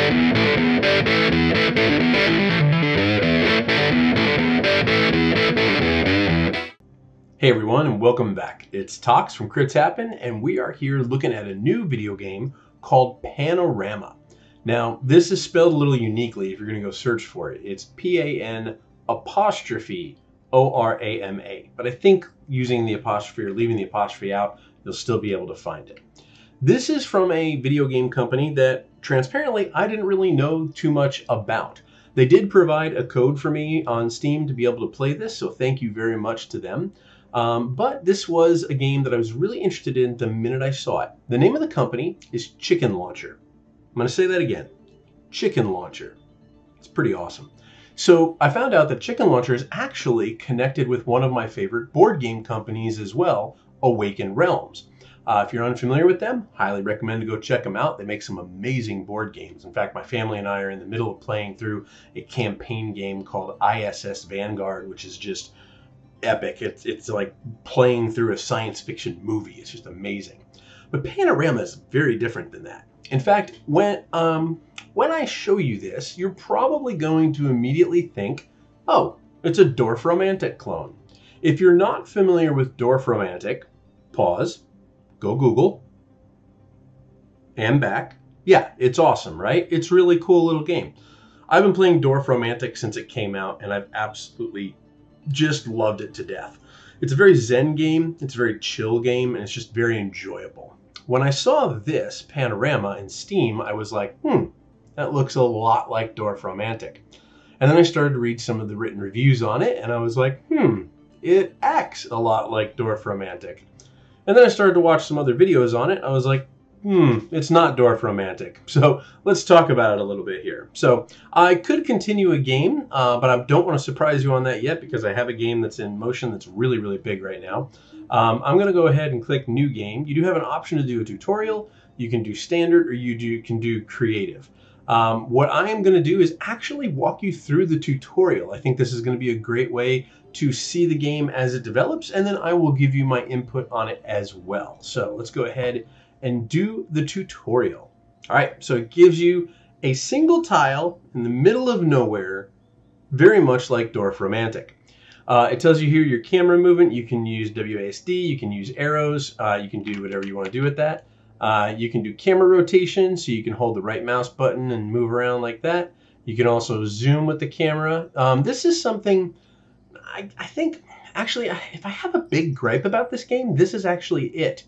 Hey everyone, and welcome back. It's Talks from Crits Happen, and we are here looking at a new video game called Panorama. Now, this is spelled a little uniquely if you're going to go search for it. It's P-A-N apostrophe O-R-A-M-A. But I think using the apostrophe or leaving the apostrophe out, you'll still be able to find it. This is from a video game company that, transparently, I didn't really know too much about. They did provide a code for me on Steam to be able to play this, so thank you very much to them. But this was a game that I was really interested in the minute I saw it. The name of the company is Chicken Launcher. I'm going to say that again. Chicken Launcher. It's pretty awesome. So I found out that Chicken Launcher is actually connected with one of my favorite board game companies as well, Awaken Realms. If you're unfamiliar with them, highly recommend to go check them out. They make some amazing board games. In fact, my family and I are in the middle of playing through a campaign game called ISS Vanguard, which is just epic. It's like playing through a science fiction movie. It's just amazing. But Panorama is very different than that. In fact, when I show you this, you're probably going to immediately think, oh, it's a Dorfromantik clone. If you're not familiar with Dorfromantik, pause, go Google, and back. Yeah, it's awesome, right? It's a really cool little game. I've been playing Dorfromantik since it came out, and I've absolutely just loved it to death. It's a very zen game, it's a very chill game, and it's just very enjoyable. When I saw this, Panorama, in Steam, I was like, that looks a lot like Dorfromantik. And then I started to read some of the written reviews on it, and I was like, it acts a lot like Dorfromantik. And then I started to watch some other videos on it. I was like, it's not Dorfromantik. So let's talk about it a little bit here. So I could continue a game, but I don't want to surprise you on that yet because I have a game that's in motion that's really, really big right now. I'm going to go ahead and click New Game. You do have an option to do a tutorial. You can do standard or you can do creative. What I am going to do is actually walk you through the tutorial. I think this is going to be a great way to see the game as it develops, and then I will give you my input on it as well. So let's go ahead and do the tutorial. All right, so it gives you a single tile in the middle of nowhere, very much like Dorfromantik. It tells you here your camera movement. You can use WASD, you can use arrows, you can do whatever you want to do with that. You can do camera rotation, so you can hold the right mouse button and move around like that. You can also zoom with the camera. This is something I think, actually, if I have a big gripe about this game, this is actually it.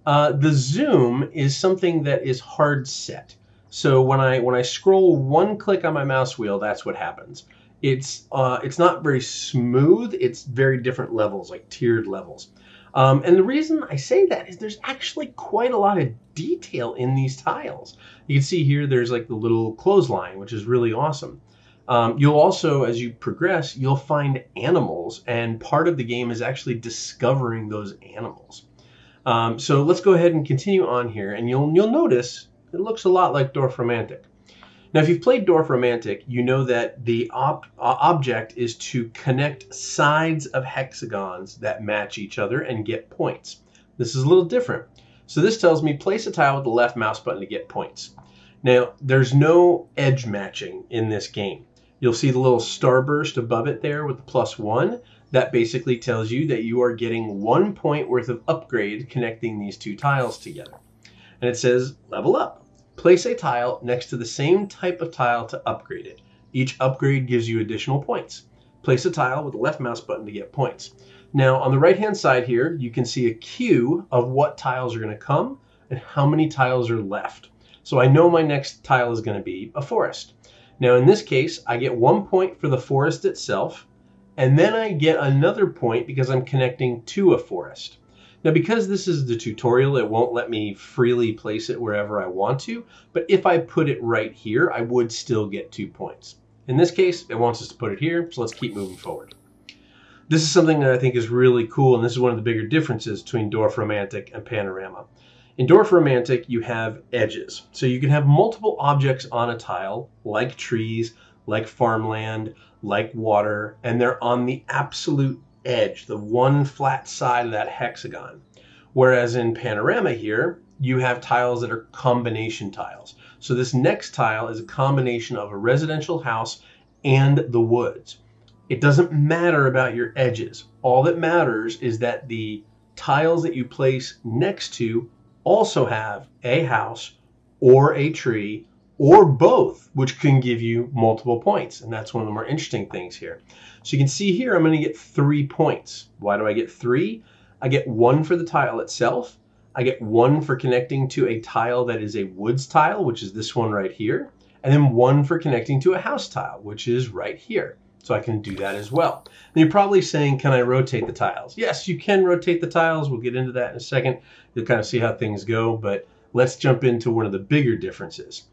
The zoom is something that is hard set. So when I scroll one click on my mouse wheel, that's what happens. It's not very smooth. It's very different levels, like tiered levels. And the reason I say that is there's actually quite a lot of detail in these tiles. You can see here there's like the little clothesline, which is really awesome. You'll also, as you progress, you'll find animals, and part of the game is actually discovering those animals. So let's go ahead and continue on here, and you'll notice it looks a lot like Dorfromantik. Now, if you've played Dorfromantik, you know that the object is to connect sides of hexagons that match each other and get points. This is a little different. So this tells me place a tile with the left mouse button to get points. Now, there's no edge matching in this game. You'll see the little starburst above it there with the +1. That basically tells you that you are getting 1 point worth of upgrade connecting these two tiles together. And it says level up. Place a tile next to the same type of tile to upgrade it. Each upgrade gives you additional points. Place a tile with the left mouse button to get points. Now, on the right-hand side here, you can see a queue of what tiles are going to come and how many tiles are left. So I know my next tile is going to be a forest. Now in this case, I get 1 point for the forest itself, and then I get another point because I'm connecting to a forest. Now because this is the tutorial, it won't let me freely place it wherever I want to, but if I put it right here, I would still get 2 points. In this case, it wants us to put it here, so let's keep moving forward. This is something that I think is really cool, and this is one of the bigger differences between Dorfromantik and Panorama. In Dorfromantik, you have edges. So you can have multiple objects on a tile, like trees, like farmland, like water, and they're on the absolute edge, the one flat side of that hexagon. Whereas in Panorama here, you have tiles that are combination tiles. So this next tile is a combination of a residential house and the woods. It doesn't matter about your edges. All that matters is that the tiles that you place next to also have a house or a tree or both, which can give you multiple points. And that's one of the more interesting things here. So you can see here, I'm going to get 3 points. Why do I get 3? I get 1 for the tile itself. I get 1 for connecting to a tile that is a woods tile, which is this one right here. And then 1 for connecting to a house tile, which is right here. So I can do that as well. And you're probably saying, can I rotate the tiles? Yes, you can rotate the tiles. We'll get into that in a second. You'll kind of see how things go, but let's jump into one of the bigger differences.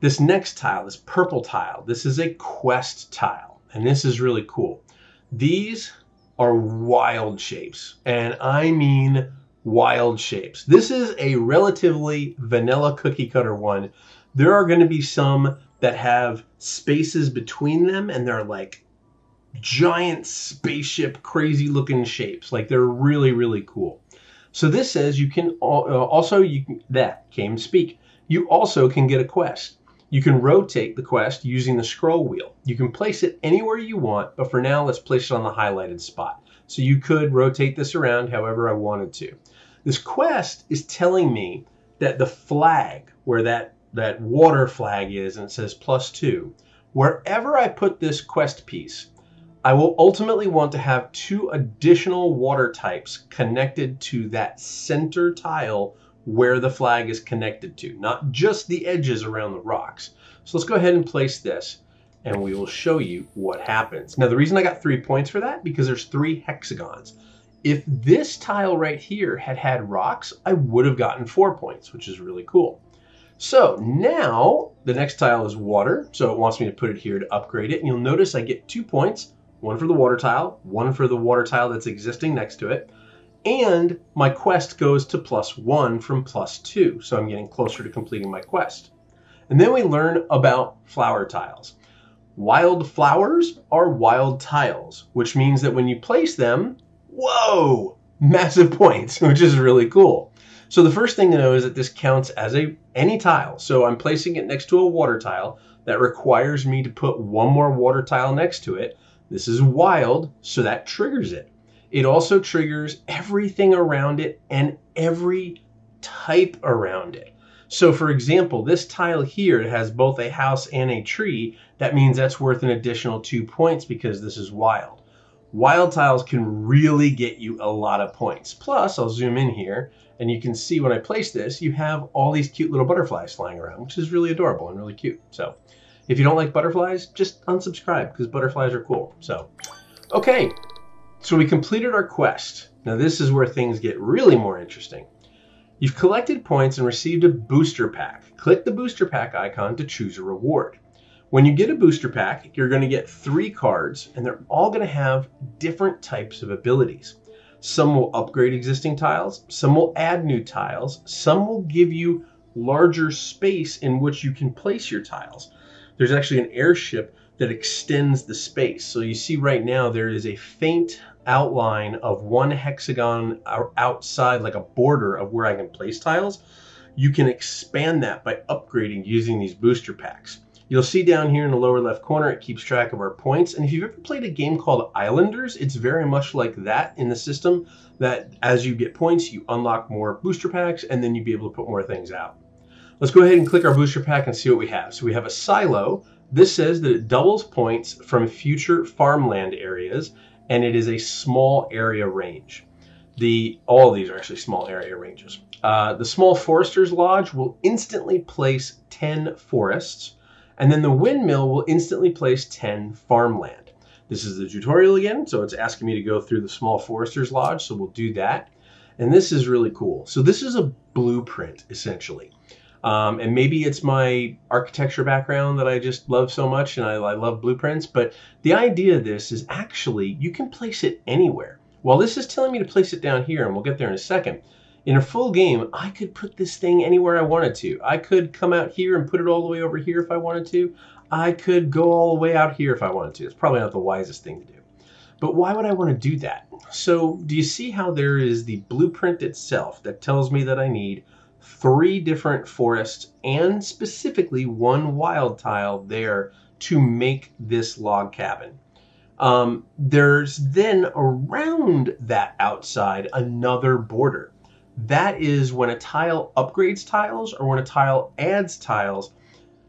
This next tile, this purple tile, this is a quest tile, and this is really cool. These are wild shapes, and I mean wild shapes. This is a relatively vanilla cookie cutter one. There are going to be some that have spaces between them, and they're like giant spaceship crazy looking shapes. Like they're really, really cool. So this says you can also, you also can get a quest. You can rotate the quest using the scroll wheel. You can place it anywhere you want, but for now, let's place it on the highlighted spot. So you could rotate this around however I wanted to. This quest is telling me that the flag, where that water flag is, and it says +2, wherever I put this quest piece, I will ultimately want to have 2 additional water types connected to that center tile where the flag is connected to, not just the edges around the rocks. So let's go ahead and place this, and we will show you what happens. Now, the reason I got 3 points for that, because there's 3 hexagons. If this tile right here had rocks, I would have gotten 4 points, which is really cool. So now the next tile is water. So it wants me to put it here to upgrade it. And you'll notice I get 2 points, 1 for the water tile, 1 for the water tile that's existing next to it. And my quest goes to +1 from +2. So I'm getting closer to completing my quest. And then we learn about flower tiles. Wild flowers are wild tiles, which means that when you place them, whoa, massive points, which is really cool. So the first thing to know is that this counts as any tile. So I'm placing it next to a water tile. That requires me to put 1 more water tile next to it. This is wild, so that triggers it. It also triggers everything around it and every type around it. So for example, this tile here has both a house and a tree. That means that's worth an additional 2 points because this is wild. Wild tiles can really get you a lot of points. Plus, I'll zoom in here, and you can see when I place this, you have all these cute little butterflies flying around, which is really adorable and really cute. So if you don't like butterflies, just unsubscribe because butterflies are cool. So, okay, so we completed our quest. Now this is where things get really more interesting. You've collected points and received a booster pack. Click the booster pack icon to choose a reward. When you get a booster pack, you're going to get 3 cards, and they're all going to have different types of abilities. Some will upgrade existing tiles, some will add new tiles, some will give you larger space in which you can place your tiles. There's actually an airship that extends the space. So you see right now there is a faint outline of 1 hexagon outside, like a border of where I can place tiles. You can expand that by upgrading using these booster packs. You'll see down here in the lower left corner, it keeps track of our points. And if you've ever played a game called Islanders, it's very much like that in the system, that as you get points, you unlock more booster packs, and then you'll be able to put more things out. Let's go ahead and click our booster pack and see what we have. So we have a silo. This says that it doubles points from future farmland areas, and it is a small area range. All of these are actually small area ranges. The small forester's lodge will instantly place 10 forests. And then the windmill will instantly place 10 farmland. This is the tutorial again, so it's asking me to go through the small forester's lodge, so we'll do that. And this is really cool. So this is a blueprint, essentially. And maybe it's my architecture background that I just love so much, and I love blueprints, but the idea of this is actually you can place it anywhere. While this is telling me to place it down here, and we'll get there in a second, in a full game, I could put this thing anywhere I wanted to. I could come out here and put it all the way over here if I wanted to. I could go all the way out here if I wanted to. It's probably not the wisest thing to do. But why would I want to do that? So do you see how there is the blueprint itself that tells me that I need 3 different forests and specifically 1 wild tile there to make this log cabin. There's then around that outside another border. That is when a tile upgrades tiles or when a tile adds tiles.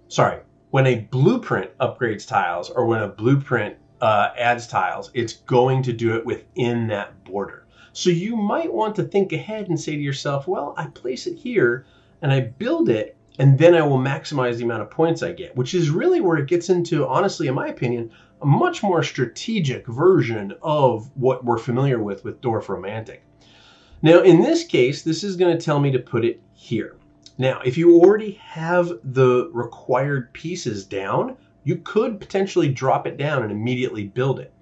Sorry, when a blueprint upgrades tiles or when a blueprint adds tiles, it's going to do it within that border. So you might want to think ahead and say to yourself, well, I place it here and I build it, and then I will maximize the amount of points I get, which is really where it gets into, honestly, in my opinion, a much more strategic version of what we're familiar with Dwarf Romantic. Now, in this case, this is going to tell me to put it here. Now, if you already have the required pieces down, you could potentially drop it down and immediately build it.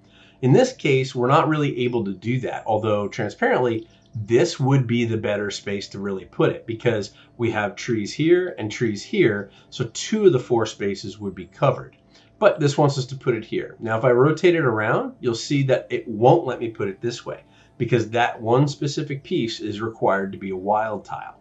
In this case, we're not really able to do that, although transparently, this would be the better space to really put it because we have trees here and trees here, so 2 of the 4 spaces would be covered. But this wants us to put it here. Now, if I rotate it around, you'll see that it won't let me put it this way because that one specific piece is required to be a wild tile.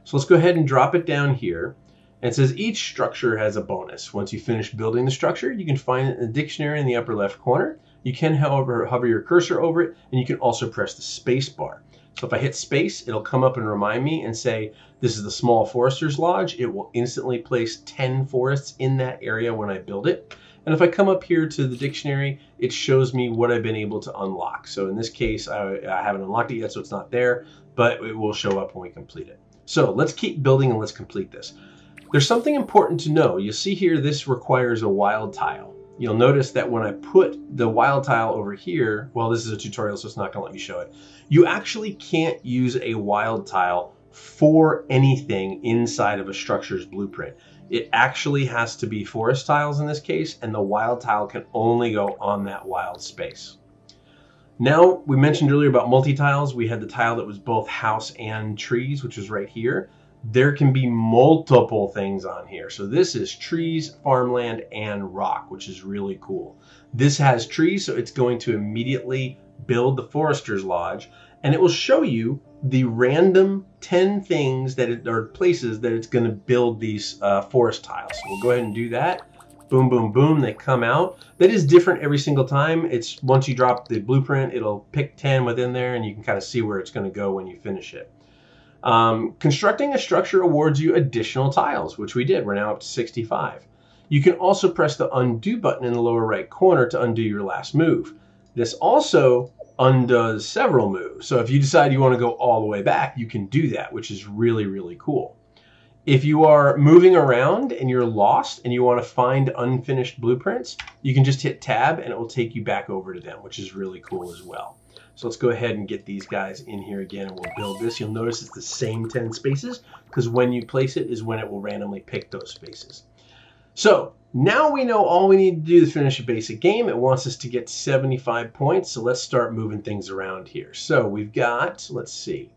So let's go ahead and drop it down here. And it says each structure has a bonus. Once you finish building the structure, you can find it in the dictionary in the upper left corner. You can, however, hover your cursor over it, and you can also press the space bar. So if I hit space, it'll come up and remind me and say, this is the Small Forester's Lodge. It will instantly place 10 forests in that area when I build it. And if I come up here to the dictionary, it shows me what I've been able to unlock. So in this case, I haven't unlocked it yet, so it's not there, but it will show up when we complete it. So let's keep building and let's complete this. There's something important to know. You see here, this requires a wild tile. You'll notice that when I put the wild tile over here, well, this is a tutorial, so it's not going to let me show it. You actually can't use a wild tile for anything inside of a structure's blueprint. It actually has to be forest tiles in this case, and the wild tile can only go on that wild space. Now, we mentioned earlier about multi-tiles. We had the tile that was both house and trees, which is right here. There can be multiple things on here. So this is trees, farmland, and rock, which is really cool. This has trees, so it's going to immediately build the Forester's Lodge, and it will show you the random 10 things that are places that it's going to build these forest tiles. So we'll go ahead and do that. Boom, boom, boom, they come out. That is different every single time. It's once you drop the blueprint, it'll pick 10 within there, and you can kind of see where it's going to go when you finish it. Constructing a structure awards you additional tiles, which we did. We're now up to 65. You can also press the undo button in the lower right corner to undo your last move. This also undoes several moves. So if you decide you want to go all the way back, you can do that, which is really, really cool. If you are moving around and you're lost and you want to find unfinished blueprints, you can just hit tab and it will take you back over to them, which is really cool as well. So let's go ahead and get these guys in here again and we'll build this. You'll notice it's the same 10 spaces because when you place it is when it will randomly pick those spaces. So now we know all we need to do to finish a basic game. It wants us to get 75 points. So let's start moving things around here. So we've got, let's see,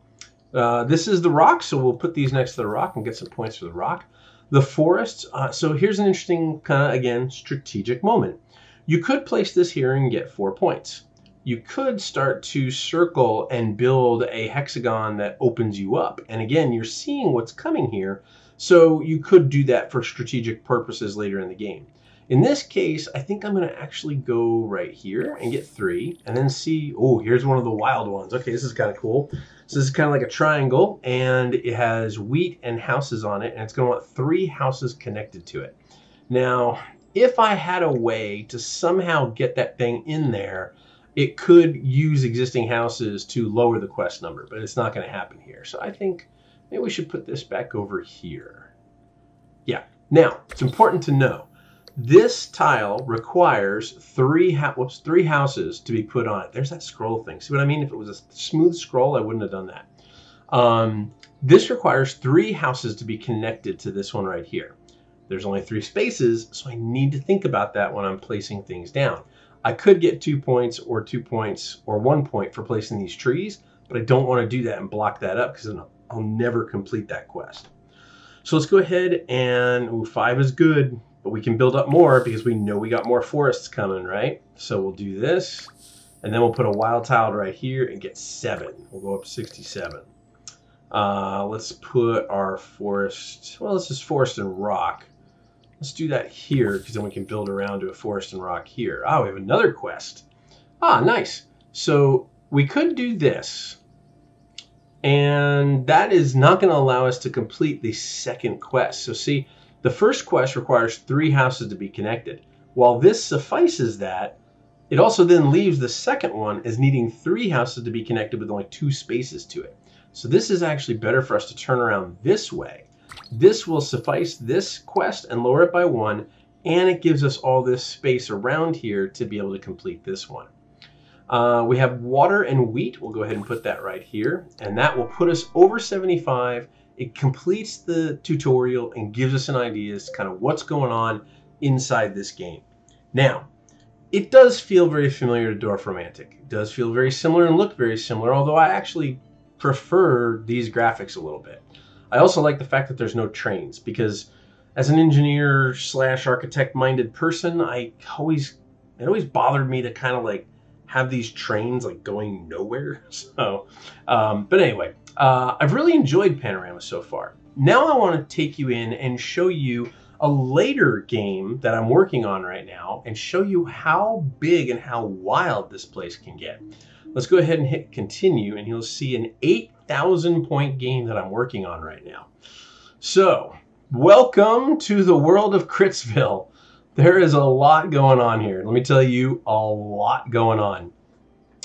this is the rock. So we'll put these next to the rock and get some points for the rock. The forests. So here's an interesting kind of, again, strategic moment. You could place this here and get 4 points. You could start to circle and build a hexagon that opens you up. And again, you're seeing what's coming here. So you could do that for strategic purposes later in the game. In this case, I think I'm going to actually go right here and get 3 and then see, oh, here's one of the wild ones. Okay, this is kind of cool. So this is kind of like a triangle and it has wheat and houses on it and it's going to want 3 houses connected to it. Now, if I had a way to somehow get that thing in there, it could use existing houses to lower the quest number, but it's not going to happen here. So I think maybe we should put this back over here. Yeah. Now, it's important to know, this tile requires 3 houses to be put on it. There's that scroll thing. See what I mean? If it was a smooth scroll, I wouldn't have done that. This requires 3 houses to be connected to this one right here. There's only 3 spaces, so I need to think about that when I'm placing things down. I could get 2 points or 2 points or 1 point for placing these trees, but I don't want to do that and block that up because I'll never complete that quest. So let's go ahead and 5 is good, but we can build up more because we know we got more forests coming, right? So we'll do this, and then we'll put a wild tile right here and get 7. We'll go up to 67. Let's put our forest, well, let's just forest and rock. Let's do that here, because then we can build around to a forest and rock here. Ah, we have another quest. Ah, nice. So we could do this, and that is not going to allow us to complete the second quest. So see, the first quest requires 3 houses to be connected. While this suffices that, it also then leaves the second one as needing 3 houses to be connected with only 2 spaces to it. So this is actually better for us to turn around this way. This will suffice this quest and lower it by 1, and it gives us all this space around here to be able to complete this one. We have water and wheat. We'll go ahead and put that right here, and that will put us over 75. It completes the tutorial and gives us an idea as to kind of what's going on inside this game. Now, it does feel very familiar to Dwarf Romantic. It does feel very similar and look very similar, although I actually prefer these graphics a little bit. I also like the fact that there's no trains, because as an engineer slash architect minded person, it always bothered me to kind of like have these trains like going nowhere. So, but anyway, I've really enjoyed Panorama so far. Now I want to take you in and show you a later game that I'm working on right now and show you how big and how wild this place can get. Let's go ahead and hit continue, and you'll see an 8,000 point game that I'm working on right now. So, welcome to the world of Critsville. There is a lot going on here. Let me tell you, a lot going on.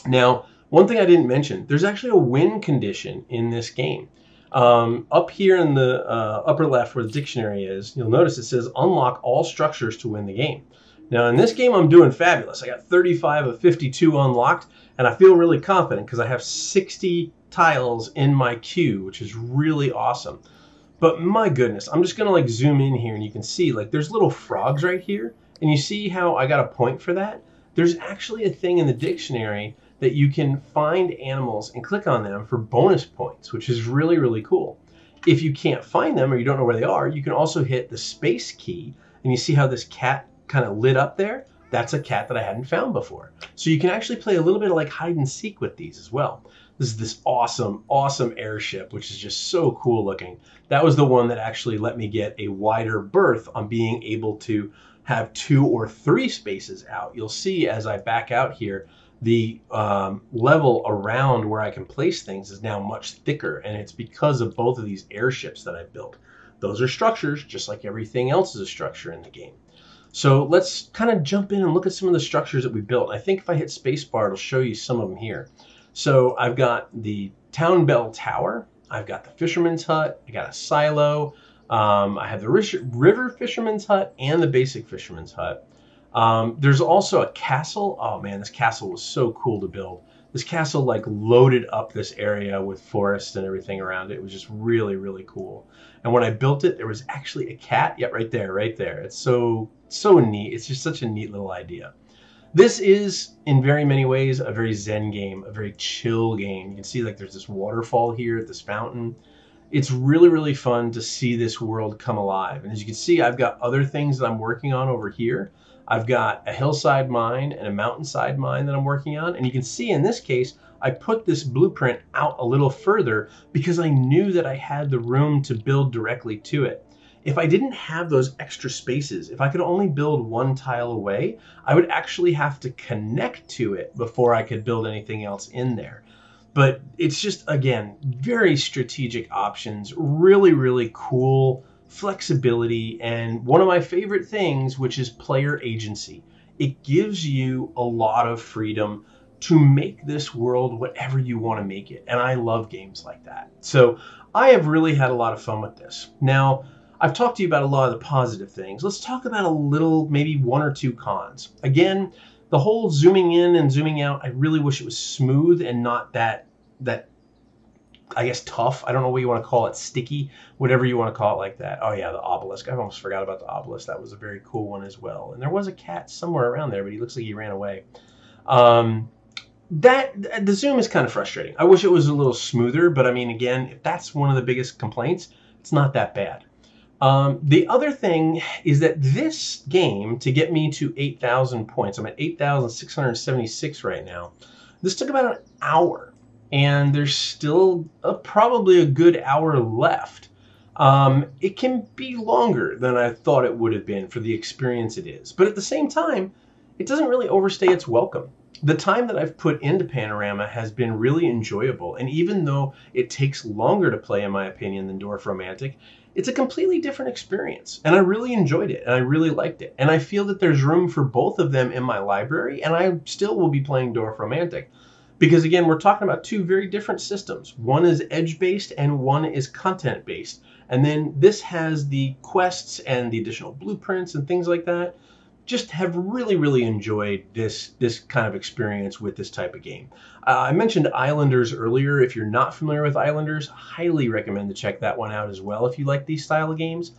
Now, one thing I didn't mention, there's actually a win condition in this game. Up here in the upper left where the dictionary is, you'll notice it says unlock all structures to win the game. Now, in this game, I'm doing fabulous. I got 35 of 52 unlocked, and I feel really confident because I have 60 tiles in my queue, which is really awesome. But my goodness, I'm just going to like zoom in here, and you can see like there's little frogs right here. And you see how I got a point for that? There's actually a thing in the dictionary that you can find animals and click on them for bonus points, which is really, really cool. If you can't find them or you don't know where they are, you can also hit the space key, and you see how this cat kind of lit up there? That's a cat that I hadn't found before. So you can actually play a little bit of like hide and seek with these as well. This is this awesome, awesome airship, which is just so cool looking. That was the one that actually let me get a wider berth on being able to have 2 or 3 spaces out. You'll see as I back out here, the level around where I can place things is now much thicker, and it's because of both of these airships that I built. Those are structures, just like everything else is a structure in the game. So let's kind of jump in and look at some of the structures that we built. I think if I hit spacebar, it'll show you some of them here. So I've got the Town Bell Tower. I've got the Fisherman's Hut. I got a silo. I have the River Fisherman's Hut and the Basic Fisherman's Hut. There's also a castle. Oh man, this castle was so cool to build. This castle like loaded up this area with forest and everything around it. It was just really, really cool. And when I built it, there was actually a cat. Yeah, right there, right there. It's so neat. It's just such a neat little idea. This is, in very many ways, a very zen game, a very chill game. You can see like there's this waterfall here at this fountain. It's really, really fun to see this world come alive. And as you can see, I've got other things that I'm working on over here. I've got a hillside mine and a mountainside mine that I'm working on. And you can see in this case, I put this blueprint out a little further because I knew that I had the room to build directly to it. If I didn't have those extra spaces, if I could only build 1 tile away, I would actually have to connect to it before I could build anything else in there. But it's just, again, very strategic options, really, really cool flexibility, and one of my favorite things, which is player agency. It gives you a lot of freedom to make this world whatever you want to make it. And I love games like that. So I have really had a lot of fun with this. Now, I've talked to you about a lot of the positive things. Let's talk about a little, maybe 1 or 2 cons. Again, the whole zooming in and zooming out, I really wish it was smooth and not that I guess tough. I don't know what you want to call it, sticky, whatever you want to call it like that. Oh yeah, the obelisk. I almost forgot about the obelisk. That was a very cool one as well. And there was a cat somewhere around there, but he looks like he ran away. The zoom is kind of frustrating. I wish it was a little smoother, but I mean, again, if that's one of the biggest complaints, it's not that bad. The other thing is that this game, to get me to 8,000 points, I'm at 8,676 right now. This took about an hour. and there's still probably a good hour left. It can be longer than I thought it would have been for the experience it is, but at the same time, it doesn't really overstay its welcome. The time that I've put into Panorama has been really enjoyable, and even though it takes longer to play, in my opinion, than Dwarf Romantic, it's a completely different experience, and I really enjoyed it, and I really liked it. And I feel that there's room for both of them in my library, and I still will be playing Dwarf Romantic. Because again, we're talking about two very different systems. One is edge-based and one is content-based. And then this has the quests and the additional blueprints and things like that. Just have really enjoyed this kind of experience with this type of game. I mentioned Islanders earlier. If you're not familiar with Islanders, highly recommend to check that one out as well if you like these style of games.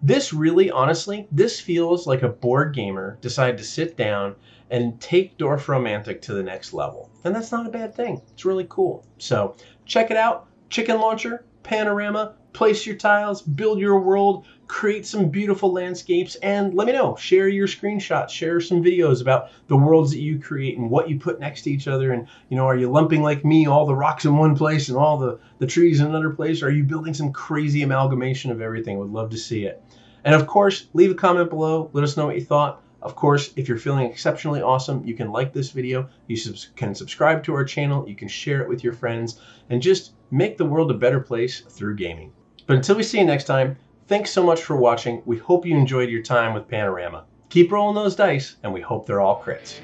This really, honestly, this feels like a board gamer decided to sit down and take Dwarf Romantic to the next level. And that's not a bad thing. It's really cool. So check it out. Chicken Launcher, Panorama, place your tiles, build your world, create some beautiful landscapes, and let me know. Share your screenshots, share some videos about the worlds that you create and what you put next to each other. And, you know, are you lumping like me all the rocks in one place and all the trees in another place? Or are you building some crazy amalgamation of everything? Would love to see it. And of course, leave a comment below. Let us know what you thought. Of course, if you're feeling exceptionally awesome, you can like this video, you can subscribe to our channel, you can share it with your friends, and just make the world a better place through gaming. But until we see you next time, thanks so much for watching. We hope you enjoyed your time with Panorama. Keep rolling those dice, and we hope they're all crits.